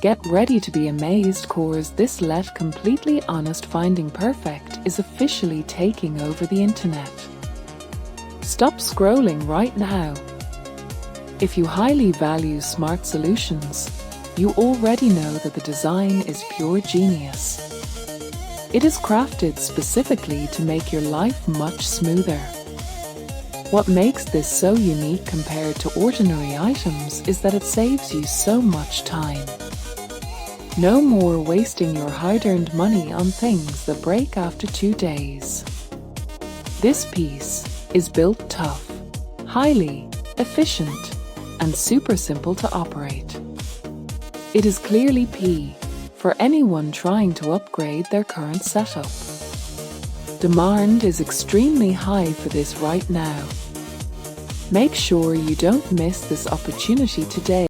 Get ready to be amazed, cause this completely honest finding perfect is officially taking over the internet. Stop scrolling right now. If you highly value smart solutions, you already know that the design is pure genius. It is crafted specifically to make your life much smoother. What makes this so unique compared to ordinary items is that it saves you so much time. No more wasting your hard-earned money on things that break after 2 days. This piece is built tough, highly efficient, and super simple to operate. It is clearly P for anyone trying to upgrade their current setup. Demand is extremely high for this right now. Make sure you don't miss this opportunity today.